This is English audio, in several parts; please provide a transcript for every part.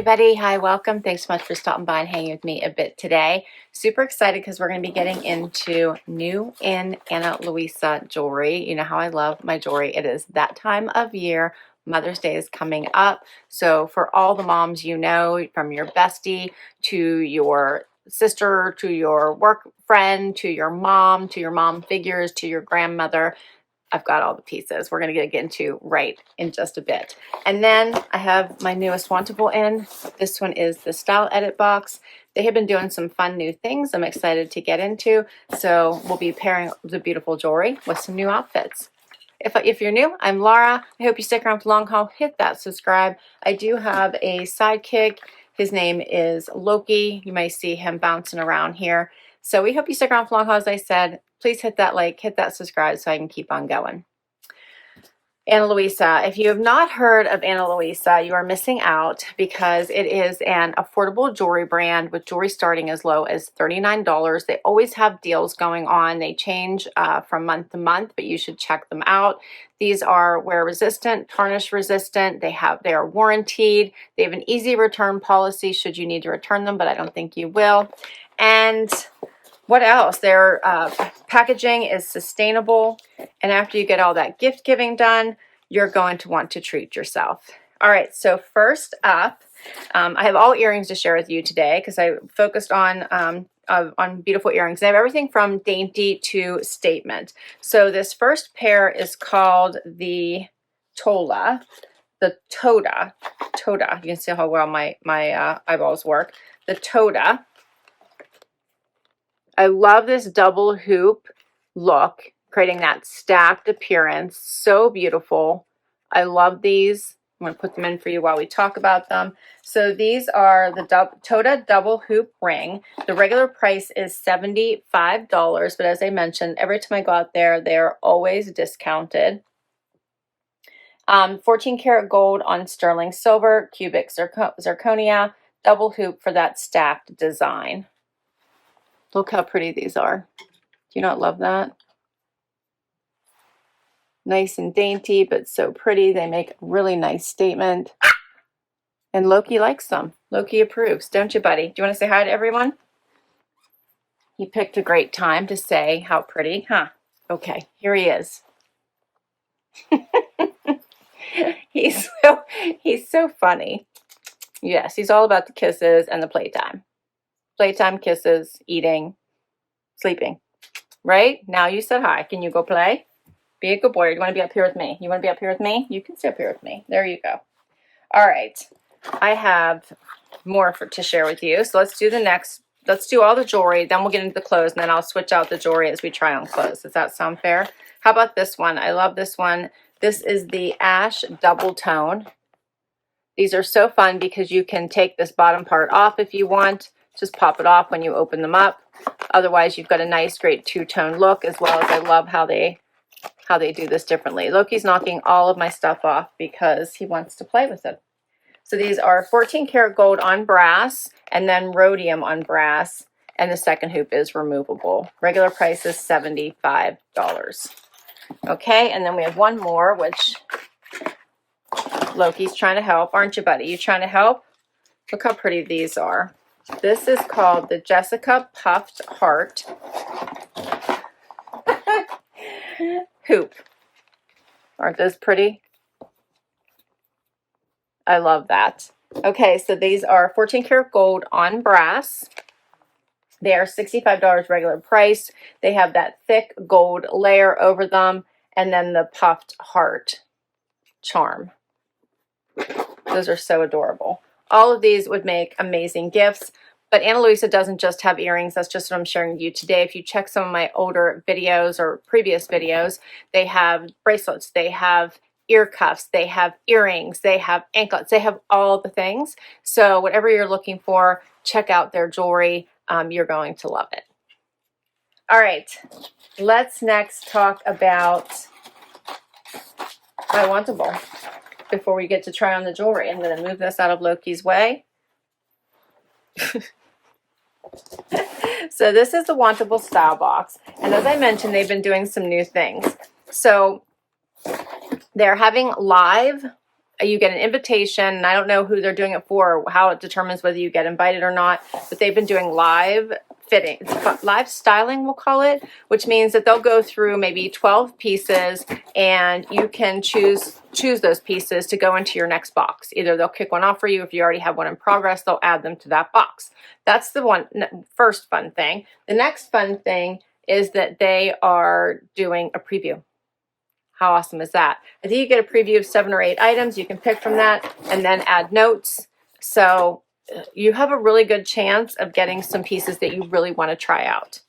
everybody. Hi, welcome. Thanks so much for stopping by and hanging with me a bit today. Super excited because we're going to be getting into new in Ana Luisa jewelry. You know how I love my jewelry. It is that time of year. Mother's Day is coming up. So for all the moms you know, from your bestie to your sister, to your work friend, to your mom figures, to your grandmother, I've got all the pieces. We're going to get into right in just a bit. And then I have my newest Wantable in. This one is the Style Edit box. They have been doing some fun new things I'm excited to get into. So we'll be pairing the beautiful jewelry with some new outfits. If you're new, I'm Laura. I hope you stick around for the long haul. Hit that subscribe. I do have a sidekick. His name is Loki. You may see him bouncing around here. So we hope you stick around for long haul, as I said. Please hit that like, hit that subscribe so I can keep on going. Ana Luisa. If you have not heard of Ana Luisa, you are missing out because it is an affordable jewelry brand with jewelry starting as low as $39. They always have deals going on. They change from month to month, but you should check them out. These are wear resistant, tarnish resistant. They are warranted. They have an easy return policy should you need to return them, but I don't think you will. And what else? Their packaging is sustainable. And after you get all that gift giving done, you're going to want to treat yourself. All right, so first up, I have all earrings to share with you today because I focused on beautiful earrings. I have everything from dainty to statement. So this first pair is called the Toda. Toda. You can see how well my eyeballs work. The Toda. I love this double hoop look, creating that stacked appearance. So beautiful. I love these. I'm going to put them in for you while we talk about them. So these are the Toda double hoop ring. The regular price is $75, but as I mentioned, every time I go out there, they're always discounted. 14 karat gold on sterling silver, cubic zirconia, double hoop for that stacked design. Look how pretty these are. Do you not love that? Nice and dainty, but so pretty. They make a really nice statement. And Loki likes them. Loki approves, don't you, buddy? Do you want to say hi to everyone? He picked a great time to say how pretty, huh? Okay, here he is. He's so funny. Yes, he's all about the kisses and the playtime. Playtime, kisses, eating, sleeping. Right? Now you said hi. Can you go play? Be a good boy. Or do you want to be up here with me? You want to be up here with me? You can sit up here with me. There you go. All right. I have more to share with you. So let's do the next. Let's do all the jewelry. Then we'll get into the clothes. And then I'll switch out the jewelry as we try on clothes. Does that sound fair? How about this one? I love this one. This is the Ash Double Tone. These are so fun because you can take this bottom part off if you want. Just pop it off when you open them up. Otherwise, you've got a nice, great two-tone look, as well as I love how they do this differently. Loki's knocking all of my stuff off because he wants to play with it. So these are 14 karat gold on brass and then rhodium on brass, and the second hoop is removable. Regular price is $75. Okay, and then we have one more, which Loki's trying to help. Aren't you, buddy? You trying to help? Look how pretty these are. This is called the Jessica Puffed Heart hoop. Aren't those pretty? I love that. Okay, so these are 14 karat gold on brass. They are $65 regular price. They have that thick gold layer over them and then the puffed heart charm. Those are so adorable. All of these would make amazing gifts, but Ana Luisa doesn't just have earrings. That's just what I'm sharing with you today. If you check some of my older videos or previous videos, they have bracelets, they have ear cuffs, they have earrings, they have anklets, they have all the things. So whatever you're looking for, check out their jewelry. You're going to love it. All right, let's next talk about my Wantable. Before we get to try on the jewelry, I'm going to move this out of Loki's way. So this is the Wantable Style Box. And as I mentioned, they've been doing some new things. So they're having live you get an invitation, and I don't know who they're doing it for or how it determines whether you get invited or not, but they've been doing live fitting, live styling, we'll call it, which means that they'll go through maybe 12 pieces and you can choose those pieces to go into your next box. Either they'll kick one off for you. If you already have one in progress, they'll add them to that box. That's the first fun thing. The next fun thing is that they are doing a preview. How awesome is that? I think you get a preview of 7 or 8 items. You can pick from that and then add notes. So you have a really good chance of getting some pieces that you really want to try out.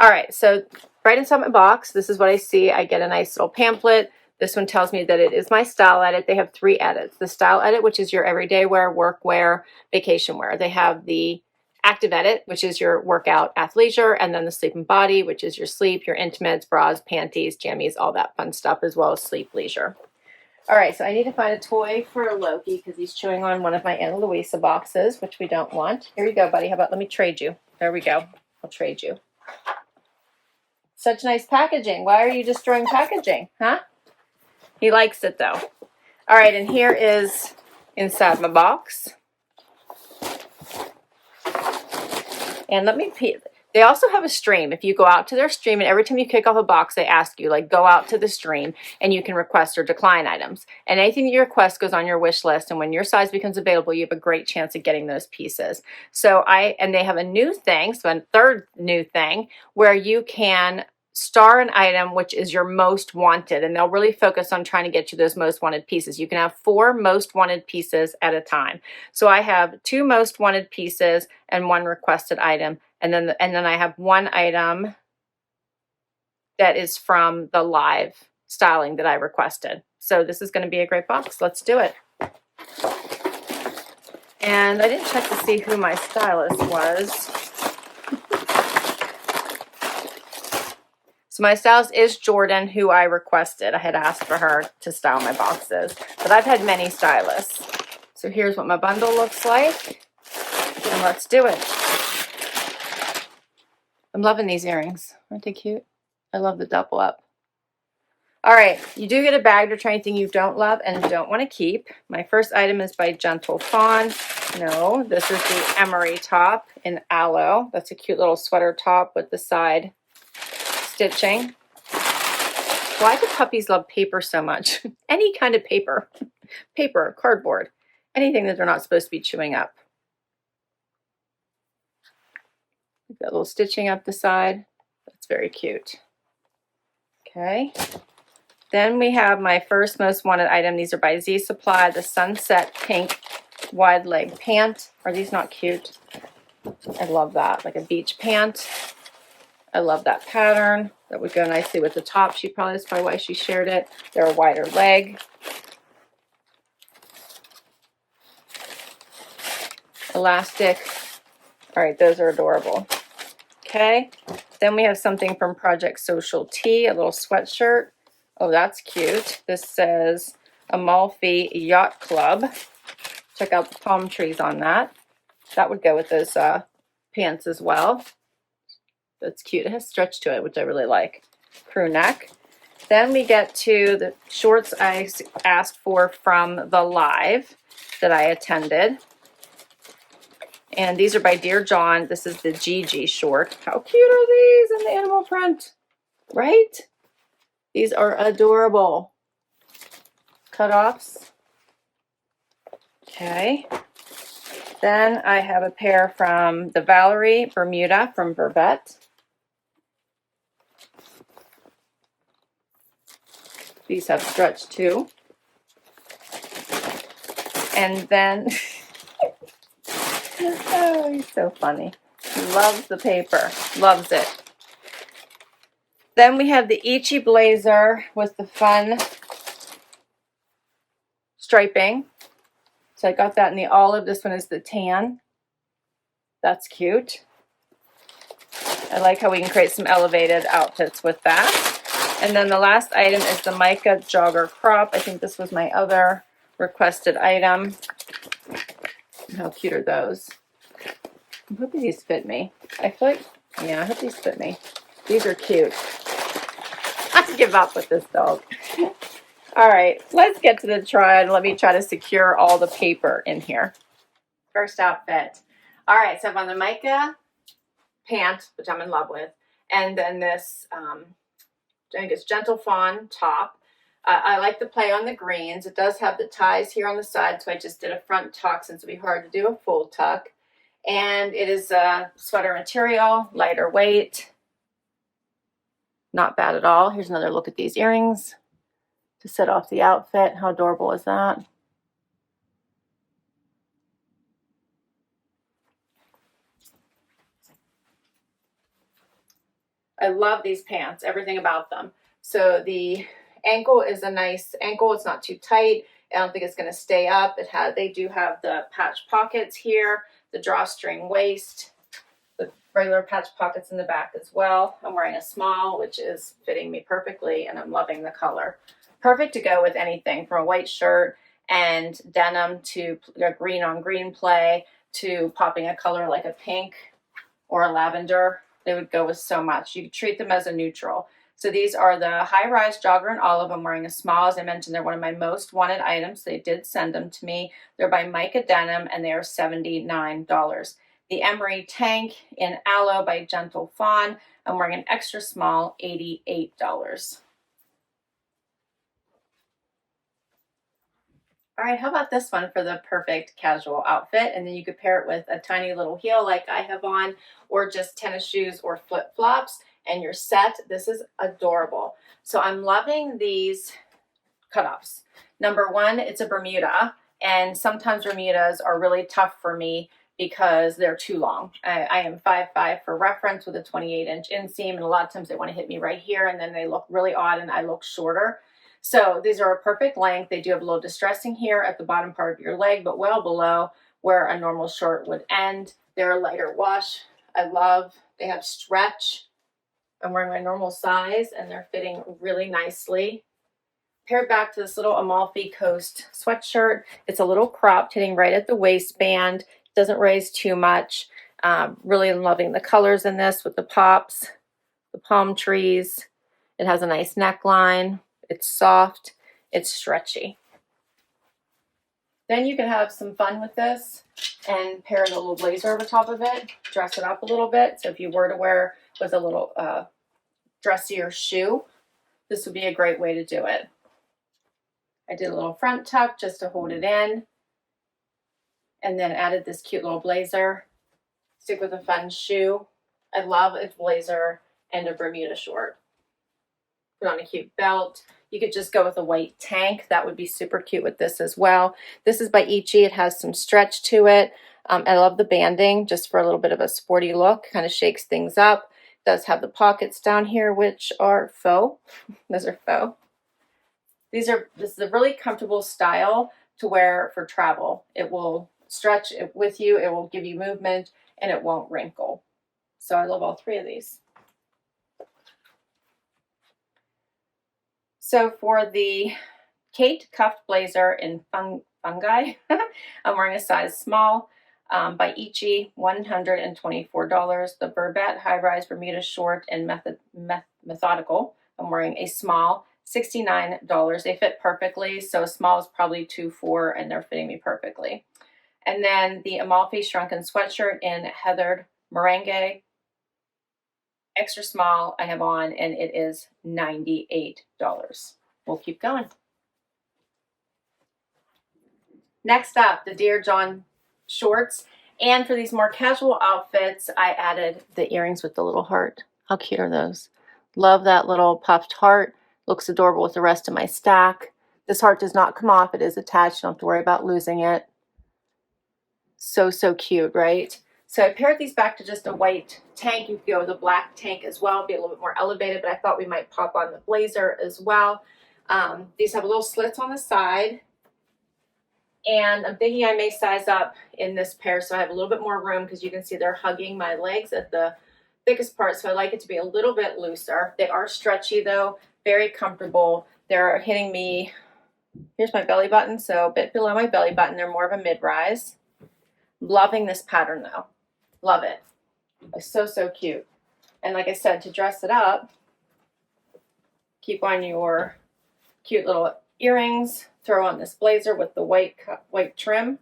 All right, so right inside my box, this is what I see. I get a nice little pamphlet. This one tells me that it is my style edit. They have 3 edits. The style edit, which is your everyday wear, work wear, vacation wear. They have the active edit, which is your workout athleisure, and then the sleep and body, which is your sleep, your intimates, bras, panties, jammies, all that fun stuff, as well as sleep leisure. All right, so I need to find a toy for Loki because he's chewing on one of my Ana Luisa boxes, which we don't want. Here you go, buddy. How about let me trade you? There we go. I'll trade you. Such nice packaging. Why are you destroying packaging, huh? He likes it, though. All right, and here is inside my box. And let me they also have a stream. If you go out to their stream, and every time you kick off a box, they ask you, like, go out to the stream, and you can request or decline items. And anything that you request goes on your wish list, and when your size becomes available, you have a great chance of getting those pieces. So and they have a new thing, so a third new thing, where you can star an item which is your most wanted, and they'll really focus on trying to get you those most wanted pieces. You can have 4 most wanted pieces at a time. So I have 2 most wanted pieces and 1 requested item, and then I have 1 item that is from the live styling that I requested. So this is going to be a great box. Let's do it. And I didn't check to see who my stylist was. So my stylist is Jordan, who I requested. I had asked for her to style my boxes, but I've had many stylists. So here's what my bundle looks like, and let's do it. I'm loving these earrings. Aren't they cute? I love the double up. All right, you do get a bag to try anything you don't love and don't want to keep. My first item is by Gentle Fawn. No, this is the Emery top in aloe. That's a cute little sweater top with the side stitching. Why do puppies love paper so much? Any kind of paper. Paper, cardboard, anything that they're not supposed to be chewing up. Got a little stitching up the side. That's very cute. Okay. Then we have my first most wanted item. These are by Z Supply, the Sunset Pink Wide Leg Pant. Are these not cute? I love that. Like a beach pant. I love that pattern. That would go nicely with the top. That's probably why she shared it. They're a wider leg. Elastic. All right, those are adorable. Okay. Then we have something from Project Social Tee, a little sweatshirt. Oh, that's cute. This says Amalfi Yacht Club. Check out the palm trees on that. That would go with those pants as well. That's cute. It has stretch to it, which I really like. Crew neck. Then we get to the shorts I asked for from the live that I attended. And these are by Dear John. This is the Gigi short. How cute are these in the animal print? Right? These are adorable. Cutoffs. Okay. Then I have a pair from the Valerie Bermuda from Vervet. These have stretch too. And then, oh, he's so funny. He loves the paper, loves it. Then we have the ICHI blazer with the fun striping. So I got that in the olive. This one is the tan. That's cute. I like how we can create some elevated outfits with that. And then the last item is the Mica Jogger crop. I think this was my other requested item. How cute are those? I'm hoping these fit me. I feel like, yeah, I hope these fit me. These are cute. I give up with this dog. All right, let's get to the try on. Let me try to secure all the paper in here. First outfit. All right, so I have on the Mica pant, which I'm in love with, and then this, I think it's Gentle Fawn top. I like the play on the greens. It does have the ties here on the side, so I just did a front tuck since it'd be hard to do a full tuck. And it is a sweater material, lighter weight. Not bad at all. Here's another look at these earrings to set off the outfit. How adorable is that? I love these pants, everything about them. So the ankle is a nice ankle. It's not too tight. I don't think it's going to stay up. They do have the patch pockets here, the drawstring waist, the regular patch pockets in the back as well. I'm wearing a small, which is fitting me perfectly, and I'm loving the color. Perfect to go with anything from a white shirt and denim to a green on green play to popping a color like a pink or a lavender. They would go with so much. You could treat them as a neutral. So these are the high-rise jogger in olive. I'm wearing a small. As I mentioned, they're one of my most wanted items. They did send them to me. They're by Mica Denim, and they are $79. The Emery tank in aloe by Gentle Fawn. I'm wearing an extra small, $88. All right, how about this one for the perfect casual outfit? And then you could pair it with a tiny little heel like I have on, or just tennis shoes or flip-flops, and you're set. This is adorable. So I'm loving these cutoffs. Number one, it's a Bermuda, and sometimes Bermudas are really tough for me because they're too long. I am 5'5" for reference with a 28-inch inseam, and a lot of times they want to hit me right here, and then they look really odd, and I look shorter. So these are a perfect length. They do have a little distressing here at the bottom part of your leg, but well below where a normal short would end. They're a lighter wash. I love, they have stretch. I'm wearing my normal size, and they're fitting really nicely. Paired back to this little Amalfi Coast sweatshirt. It's a little cropped, hitting right at the waistband. Doesn't raise too much. Really loving the colors in this with the pops, the palm trees. It has a nice neckline. It's soft. It's stretchy. Then you can have some fun with this and pair the little blazer over top of it. Dress it up a little bit. So if you were to wear with a little dressier shoe, this would be a great way to do it. I did a little front tuck just to hold it in, and then added this cute little blazer. Stick with a fun shoe. I love a blazer and a Bermuda short. Put on a cute belt. You could just go with a white tank. That would be super cute with this as well. This is by ICHI. It has some stretch to it. I love the banding just for a little bit of a sporty look. Kind of shakes things up. It does have the pockets down here, which are faux. Those are faux. This is a really comfortable style to wear for travel. It will stretch it with you. It will give you movement, and it won't wrinkle. So I love all three of these. So for the Kate cuffed blazer in fungi, I'm wearing a size small by ICHI, $124. The Vervet high-rise Bermuda short and methodical, I'm wearing a small, $69. They fit perfectly, so a small is probably 2'4", and they're fitting me perfectly. And then the Amalfi Shrunken sweatshirt in heathered meringue, extra small I have on, and it is $98. We'll keep going. Next up, the Dear John shorts. And for these more casual outfits, I added the earrings with the little heart. How cute are those? Love that little puffed heart. Looks adorable with the rest of my stack. This heart does not come off. It is attached. Don't have to worry about losing it. So, so cute, right? So I paired these back to just a white tank. You could go with a black tank as well, be a little bit more elevated, but I thought we might pop on the blazer as well. These have little slits on the side, and I'm thinking I may size up in this pair so I have a little bit more room, because you can see they're hugging my legs at the thickest part, so I like it to be a little bit looser. They are stretchy though, very comfortable. They're hitting me, here's my belly button, so a bit below my belly button. They're more of a mid-rise. Loving this pattern though. Love it. It's so, so cute. And like I said, to dress it up, keep on your cute little earrings, throw on this blazer with the white trim.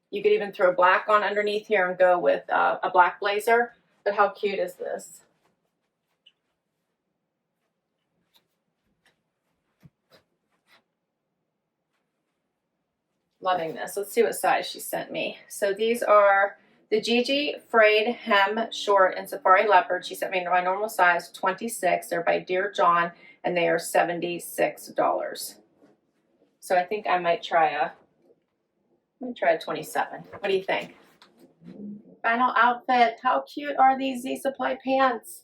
You could even throw black on underneath here and go with a black blazer. But how cute is this? Loving this. Let's see what size she sent me. So these are the Gigi frayed hem short in safari leopard. She sent me my normal size 26. They're by Dear John and they are $76. So I think I might try a 27. What do you think? Final outfit. How cute are these Z Supply pants?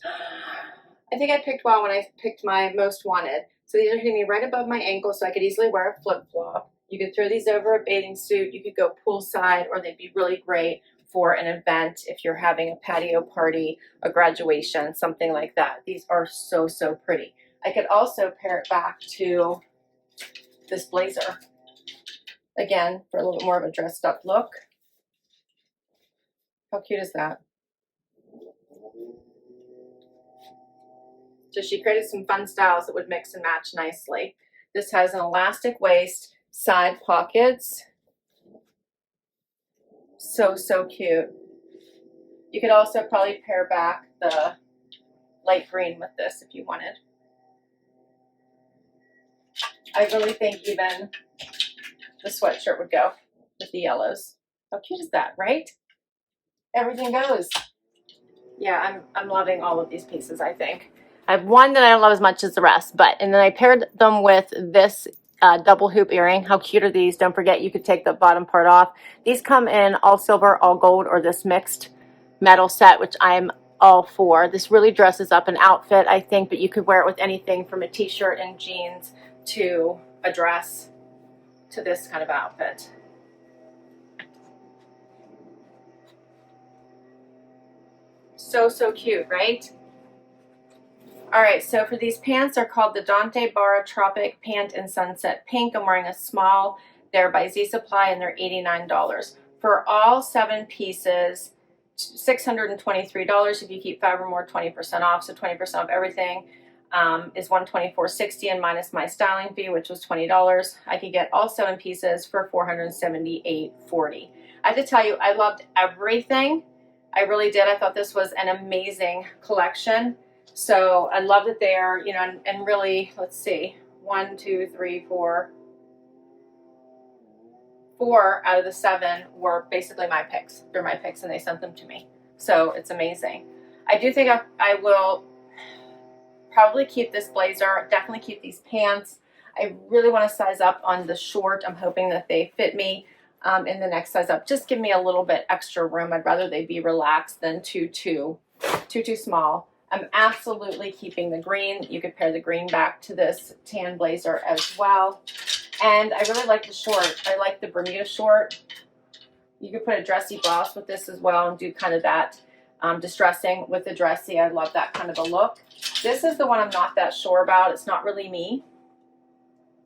I think I picked well when I picked my most wanted. So these are hitting me right above my ankle so I could easily wear a flip-flop. You could throw these over a bathing suit. You could go poolside, or they'd be really great for an event if you're having a patio party, a graduation, something like that. These are so, so pretty. I could also pair it back to this blazer. Again, for a little bit more of a dressed up look. How cute is that? So she created some fun styles that would mix and match nicely. This has an elastic waist, side pockets. So, so cute. You could also probably pair back the light green with this if you wanted. I really think even the sweatshirt would go with the yellows. How cute is that, right? Everything goes. Yeah, I'm loving all of these pieces, I think. I have one that I don't love as much as the rest, and then I paired them with this double hoop earring. How cute are these? Don't forget you could take the bottom part off. These come in all silver, all gold, or this mixed metal set, which I'm all for. This really dresses up an outfit, I think, but you could wear it with anything from a t-shirt and jeans to a dress to this kind of outfit. So, so cute, right? All right, so for these pants, they're called the Dante Barra Tropic Pant in Sunset Pink. I'm wearing a small. They're by Z Supply and they're $89. For all 7 pieces, $623. If you keep 5 or more, 20% off. So 20% off everything is $124.60 and minus my styling fee, which was $20. I could get all 7 pieces for $478.40. I have to tell you, I loved everything. I really did. I thought this was an amazing collection. So I love that they're, you know, and really, let's see, 1, 2, 3, 4. 4 out of the 7 were basically my picks. They're my picks and they sent them to me. So it's amazing. I do think I will probably keep this blazer, definitely keep these pants. I really want to size up on the short. I'm hoping that they fit me in the next size up. Just give me a little bit extra room. I'd rather they be relaxed than too small. I'm absolutely keeping the green. You could pair the green back to this tan blazer as well. And I really like the short. I like the Bermuda short. You could put a dressy blouse with this as well and do kind of that distressing with the dressy. I love that kind of a look. This is the one I'm not that sure about. It's not really me.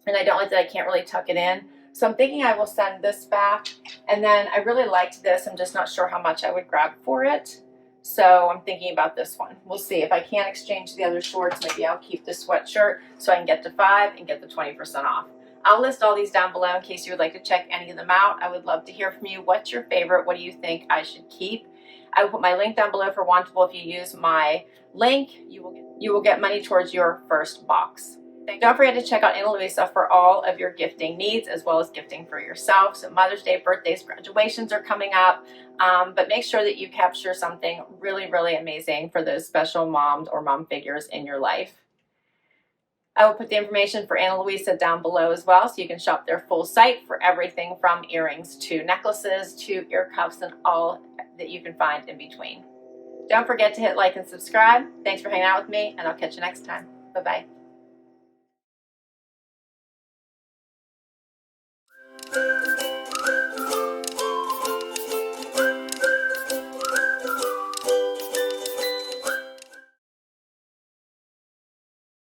And I don't like that I can't really tuck it in. So I'm thinking I will send this back. And then I really liked this. I'm just not sure how much I would grab for it. So I'm thinking about this one. We'll see. If I can't exchange the other shorts, maybe I'll keep the sweatshirt so I can get to 5 and get the 20% off. I'll list all these down below in case you would like to check any of them out. I would love to hear from you. What's your favorite? What do you think I should keep? I will put my link down below for Wantable. If you use my link, you will get money towards your first box. Don't forget to check out Ana Luisa for all of your gifting needs as well as gifting for yourself. So Mother's Day, birthdays, graduations are coming up. But make sure that you capture something really, really amazing for those special moms or mom figures in your life. I will put the information for Ana Luisa down below as well, so you can shop their full site for everything from earrings to necklaces to ear cuffs and all that you can find in between. Don't forget to hit like and subscribe. Thanks for hanging out with me, and I'll catch you next time. Bye-bye.